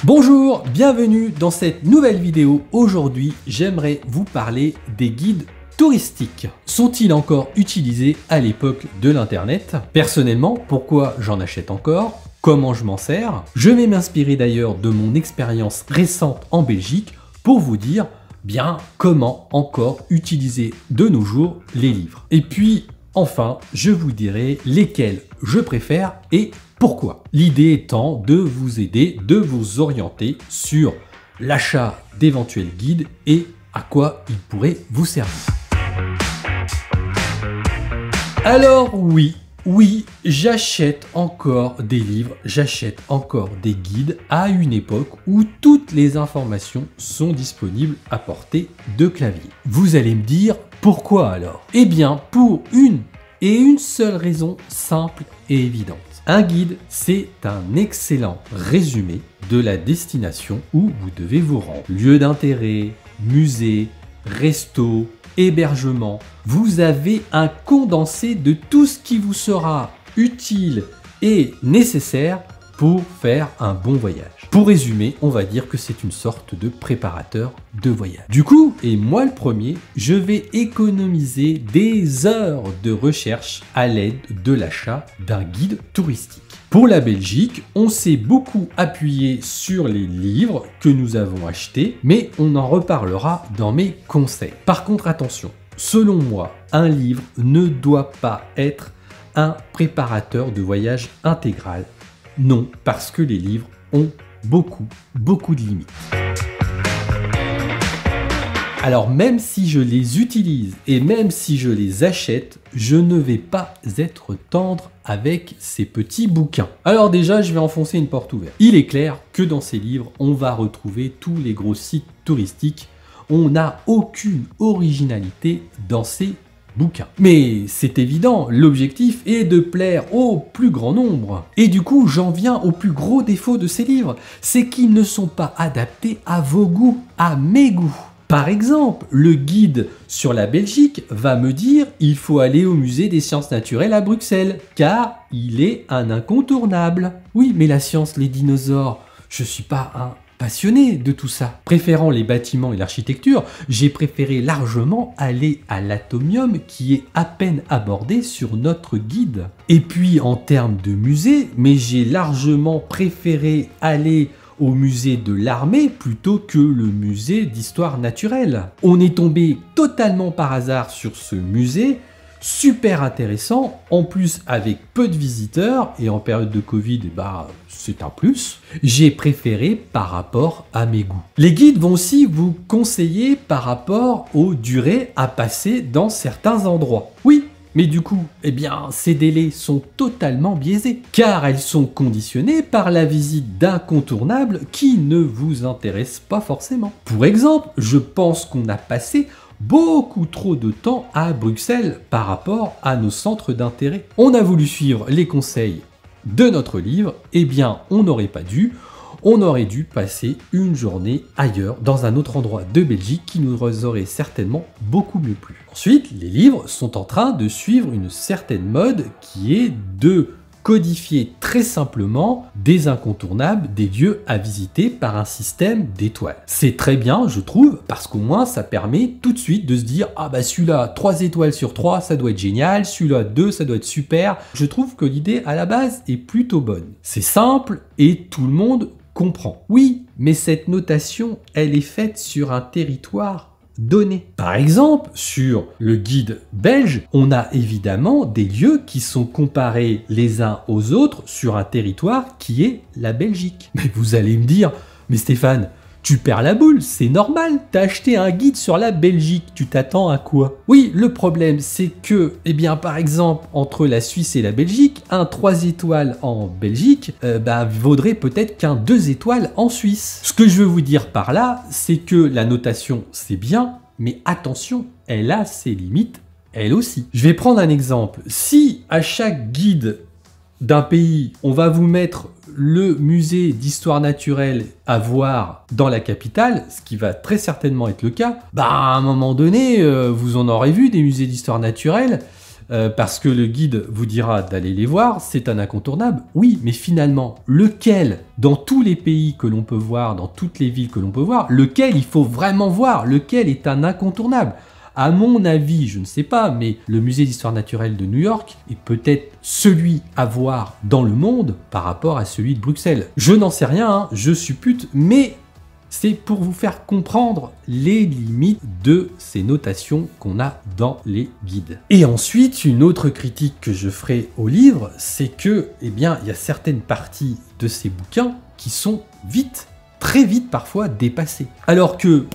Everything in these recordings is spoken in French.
Bonjour, bienvenue dans cette nouvelle vidéo. Aujourd'hui, j'aimerais vous parler des guides touristiques. Sont-ils encore utilisés à l'époque de l'internet? Personnellement, pourquoi j'en achète encore? Comment je m'en sers? Je vais m'inspirer d'ailleurs de mon expérience récente en Belgique pour vous dire bien comment encore utiliser de nos jours les livres. Et puis enfin, je vous dirai lesquels je préfère et pourquoi. L'idée étant de vous aider, de vous orienter sur l'achat d'éventuels guides et à quoi ils pourraient vous servir. Alors oui, j'achète encore des livres, j'achète encore des guides à une époque où toutes les informations sont disponibles à portée de clavier. Vous allez me dire pourquoi alors? Eh bien pour une seule raison simple et évidente. Un guide, c'est un excellent résumé de la destination où vous devez vous rendre. Lieu d'intérêt, musée, resto, hébergement. Vous avez un condensé de tout ce qui vous sera utile et nécessaire pour faire un bon voyage. Pour résumer, on va dire que c'est une sorte de préparateur de voyage. Du coup, et moi le premier, je vais économiser des heures de recherche à l'aide de l'achat d'un guide touristique. Pour la Belgique, on s'est beaucoup appuyé sur les livres que nous avons achetés, mais on en reparlera dans mes conseils. Par contre, attention, selon moi, un livre ne doit pas être un préparateur de voyage intégral. Non, parce que les livres ont beaucoup de limites. Alors même si je les utilise et même si je les achète, je ne vais pas être tendre avec ces petits bouquins. Alors déjà, je vais enfoncer une porte ouverte. Il est clair que dans ces livres, on va retrouver tous les gros sites touristiques. On n'a aucune originalité dans ces bouquins. Mais c'est évident, l'objectif est de plaire au plus grand nombre. Et du coup, j'en viens au plus gros défaut de ces livres, c'est qu'ils ne sont pas adaptés à vos goûts, à mes goûts. Par exemple, le guide sur la Belgique va me dire il faut aller au musée des sciences naturelles à Bruxelles, car il est un incontournable. Oui, mais la science, les dinosaures, je suis pas un passionné de tout ça. Préférant les bâtiments et l'architecture, j'ai préféré largement aller à l'Atomium qui est à peine abordé sur notre guide. Et puis en termes de musée, mais j'ai largement préféré aller au musée de l'armée plutôt que le musée d'histoire naturelle. On est tombé totalement par hasard sur ce musée, super intéressant, en plus avec peu de visiteurs, et en période de Covid, c'est un plus. J'ai préféré par rapport à mes goûts. Les guides vont aussi vous conseiller par rapport aux durées à passer dans certains endroits. Oui, mais du coup, ces délais sont totalement biaisés, car elles sont conditionnées par la visite d'incontournables qui ne vous intéressent pas forcément. Pour exemple, je pense qu'on a passé beaucoup trop de temps à Bruxelles par rapport à nos centres d'intérêt. On a voulu suivre les conseils de notre livre, on n'aurait pas dû. On aurait dû passer une journée ailleurs, dans un autre endroit de Belgique qui nous aurait certainement beaucoup mieux plu. Ensuite, les livres sont en train de suivre une certaine mode qui est de codifier très simplement des incontournables, des lieux à visiter par un système d'étoiles. C'est très bien, je trouve, parce qu'au moins ça permet tout de suite de se dire « Ah bah celui-là, 3 étoiles sur 3, ça doit être génial, celui-là 2, ça doit être super ». Je trouve que l'idée à la base est plutôt bonne. C'est simple et tout le monde comprend. Oui, mais cette notation, elle est faite sur un territoire donné. Par exemple, sur le guide belge, on a évidemment des lieux qui sont comparés les uns aux autres sur un territoire qui est la Belgique. Mais vous allez me dire, mais Stéphane, tu perds la boule, c'est normal, t'as acheté un guide sur la Belgique, tu t'attends à quoi? Oui, le problème c'est que, par exemple, entre la Suisse et la Belgique, un 3 étoiles en Belgique vaudrait peut-être qu'un 2 étoiles en Suisse. Ce que je veux vous dire par là, c'est que la notation c'est bien, mais attention, elle a ses limites, elle aussi. Je vais prendre un exemple. Si à chaque guide d'un pays, on va vous mettre le musée d'histoire naturelle à voir dans la capitale, ce qui va très certainement être le cas, à un moment donné, vous en aurez vu des musées d'histoire naturelle, parce que le guide vous dira d'aller les voir, c'est un incontournable. Oui, mais finalement, lequel, dans tous les pays que l'on peut voir, dans toutes les villes que l'on peut voir, lequel il faut vraiment voir, lequel est un incontournable? À mon avis, je ne sais pas, mais le musée d'histoire naturelle de New York est peut-être celui à voir dans le monde par rapport à celui de Bruxelles. Je n'en sais rien, hein, je suppute, mais c'est pour vous faire comprendre les limites de ces notations qu'on a dans les guides. Et ensuite, une autre critique que je ferai au livre, c'est que, eh bien, il y a certaines parties de ces bouquins qui sont vite, très vite parfois dépassées. Alors que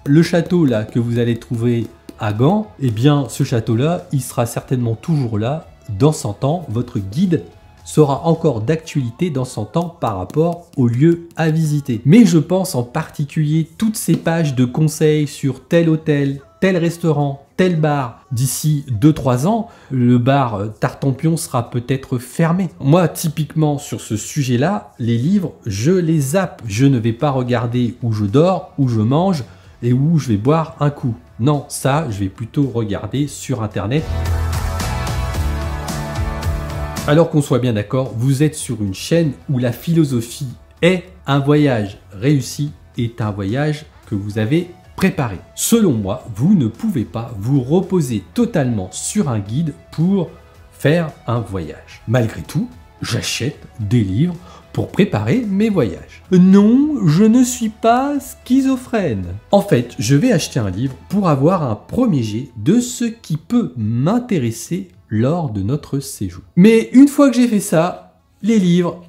le château là que vous allez trouver à Gand, eh bien ce château-là, il sera certainement toujours là dans 100 ans. Votre guide sera encore d'actualité dans 100 ans par rapport au lieu à visiter. Mais je pense en particulier toutes ces pages de conseils sur tel hôtel, tel restaurant, tel bar. D'ici 2-3 ans, le bar Tartampion sera peut-être fermé. Moi, typiquement sur ce sujet-là, les livres, je les zappe. Je ne vais pas regarder où je dors, où je mange et où je vais boire un coup. Non, ça, je vais plutôt regarder sur Internet. Alors qu'on soit bien d'accord, vous êtes sur une chaîne où la philosophie est un voyage réussi est un voyage que vous avez préparé. Selon moi, vous ne pouvez pas vous reposer totalement sur un guide pour faire un voyage. Malgré tout, j'achète des livres pour préparer mes voyages. Non, je ne suis pas schizophrène. En fait, je vais acheter un livre pour avoir un premier jet de ce qui peut m'intéresser lors de notre séjour. Mais une fois que j'ai fait ça, les livres,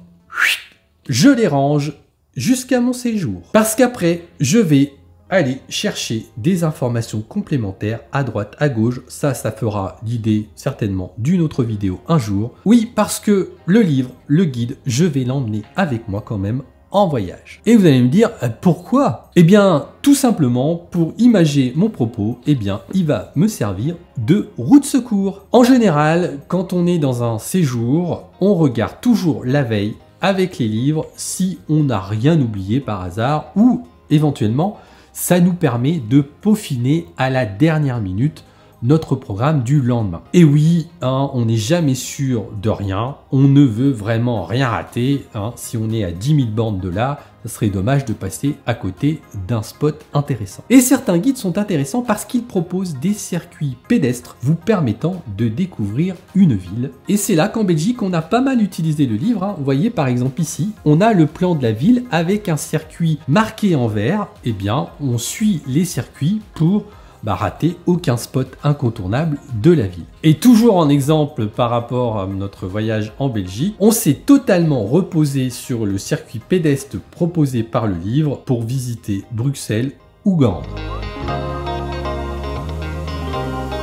je les range jusqu'à mon séjour. Parce qu'après, je vais aller chercher des informations complémentaires à droite, à gauche. Ça fera l'idée certainement d'une autre vidéo un jour. Oui, parce que le livre, le guide, je vais l'emmener avec moi quand même en voyage. Et vous allez me dire, pourquoi? Eh bien, tout simplement, pour imager mon propos, eh bien, il va me servir de roue de secours. En général, quand on est dans un séjour, on regarde toujours la veille avec les livres si on n'a rien oublié par hasard ou éventuellement, ça nous permet de peaufiner à la dernière minute notre programme du lendemain. Et oui, hein, on n'est jamais sûr de rien, on ne veut vraiment rien rater. Hein. Si on est à 10 000 bornes de là, ça serait dommage de passer à côté d'un spot intéressant. Et certains guides sont intéressants parce qu'ils proposent des circuits pédestres vous permettant de découvrir une ville. Et c'est là qu'en Belgique, on a pas mal utilisé le livre. Hein. Vous voyez par exemple ici, on a le plan de la ville avec un circuit marqué en vert. Eh bien, on suit les circuits pour rater aucun spot incontournable de la ville. Et toujours en exemple par rapport à notre voyage en Belgique, on s'est totalement reposé sur le circuit pédestre proposé par le livre pour visiter Bruxelles ou Gand.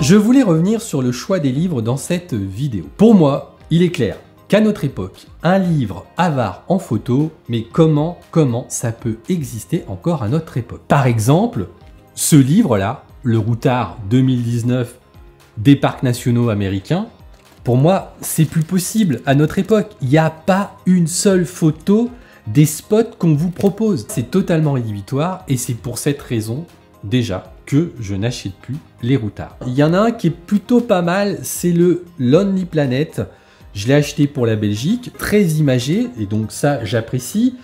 Je voulais revenir sur le choix des livres dans cette vidéo. Pour moi, il est clair qu'à notre époque, un livre avare en photo, mais comment ça peut exister encore à notre époque? Par exemple, ce livre-là, Le Routard 2019 des parcs nationaux américains, pour moi, c'est plus possible à notre époque. Il n'y a pas une seule photo des spots qu'on vous propose. C'est totalement rédhibitoire et c'est pour cette raison, déjà, que je n'achète plus les Routards. Il y en a un qui est plutôt pas mal, c'est le Lonely Planet. Je l'ai acheté pour la Belgique, très imagé, et donc ça, j'apprécie.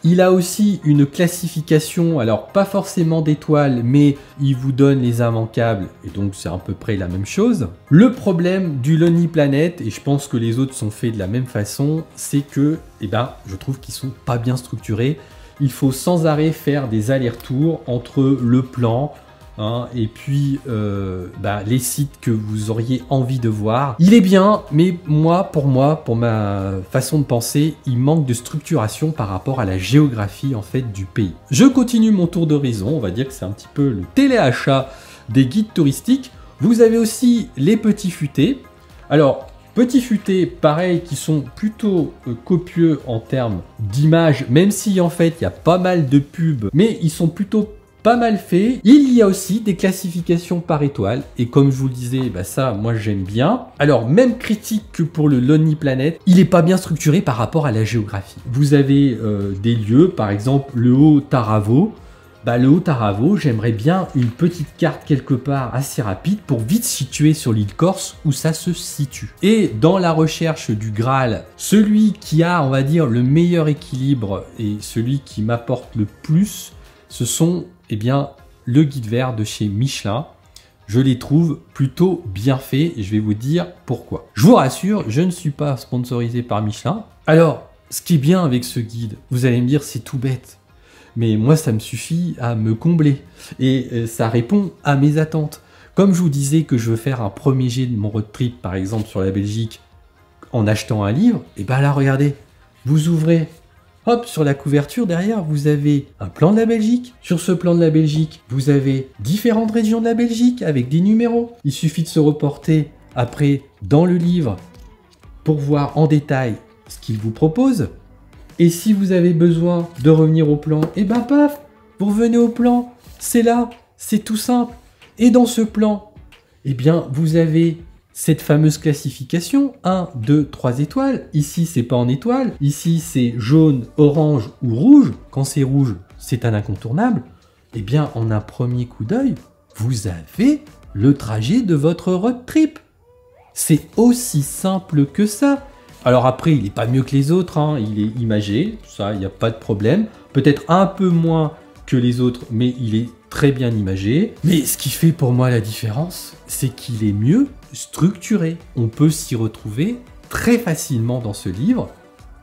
Il a aussi une classification, alors pas forcément d'étoiles, mais il vous donne les immanquables, et donc c'est à peu près la même chose. Le problème du Lonely Planet, et je pense que les autres sont faits de la même façon, c'est que, je trouve qu'ils sont pas bien structurés. Il faut sans arrêt faire des allers-retours entre le plan, et puis les sites que vous auriez envie de voir. Il est bien, mais pour ma façon de penser, il manque de structuration par rapport à la géographie en fait du pays. Je continue mon tour d'horizon, on va dire que c'est un petit peu le téléachat des guides touristiques. Vous avez aussi les petits futés. Alors, petits futés, pareil, qui sont plutôt copieux en termes d'images, même si en fait il y a pas mal de pubs, mais ils sont plutôt pas mal fait. Il y a aussi des classifications par étoile et comme je vous le disais, ça moi j'aime bien. Alors même critique que pour le Lonely Planet, il est pas bien structuré par rapport à la géographie. Vous avez des lieux, par exemple le Haut-Taravo, le Haut-Aravo, j'aimerais bien une petite carte quelque part assez rapide pour vite situer sur l'île Corse où ça se situe. Et dans la recherche du Graal, celui qui a, on va dire, le meilleur équilibre et celui qui m'apporte le plus, ce sont, eh bien, le guide vert de chez Michelin. Je les trouve plutôt bien faits et je vais vous dire pourquoi. Je vous rassure, je ne suis pas sponsorisé par Michelin. Alors, ce qui est bien avec ce guide, vous allez me dire c'est tout bête. Mais moi, ça me suffit à me combler. Et ça répond à mes attentes. Comme je vous disais que je veux faire un premier jet de mon road trip, par exemple, sur la Belgique, en achetant un livre, et ben là, regardez, vous ouvrez, hop, sur la couverture, derrière, vous avez un plan de la Belgique. Sur ce plan de la Belgique, vous avez différentes régions de la Belgique avec des numéros. Il suffit de se reporter après dans le livre pour voir en détail ce qu'il vous propose. Et si vous avez besoin de revenir au plan, et ben paf, vous revenez au plan, c'est là, c'est tout simple. Et dans ce plan, eh bien, vous avez cette fameuse classification, 1, 2, 3 étoiles. Ici, c'est pas en étoile. Ici, c'est jaune, orange ou rouge. Quand c'est rouge, c'est un incontournable. Eh bien, en un premier coup d'œil, vous avez le trajet de votre road trip. C'est aussi simple que ça. Alors après, il n'est pas mieux que les autres, hein. Il est imagé, ça, il n'y a pas de problème. Peut-être un peu moins que les autres, mais il est très bien imagé. Mais ce qui fait pour moi la différence, c'est qu'il est mieux structuré. On peut s'y retrouver très facilement dans ce livre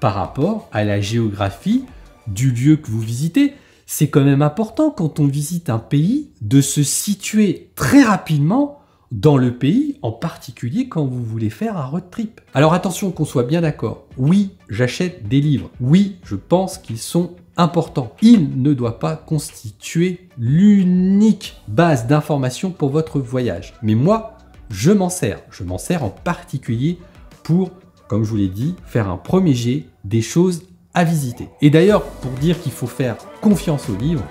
par rapport à la géographie du lieu que vous visitez. C'est quand même important quand on visite un pays de se situer très rapidement dans le pays, en particulier quand vous voulez faire un road trip. Alors attention qu'on soit bien d'accord. Oui, j'achète des livres. Oui, je pense qu'ils sont importants. Ils ne doivent pas constituer l'unique base d'information pour votre voyage. Mais moi, je m'en sers. Je m'en sers en particulier pour, comme je vous l'ai dit, faire un premier jet des choses à visiter. Et d'ailleurs, pour dire qu'il faut faire confiance aux livres,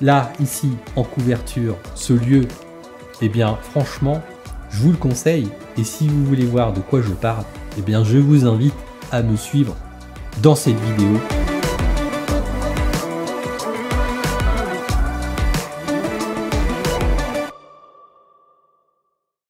là, ici, en couverture, ce lieu, eh bien, franchement, je vous le conseille. Et si vous voulez voir de quoi je parle, eh bien, je vous invite à me suivre dans cette vidéo.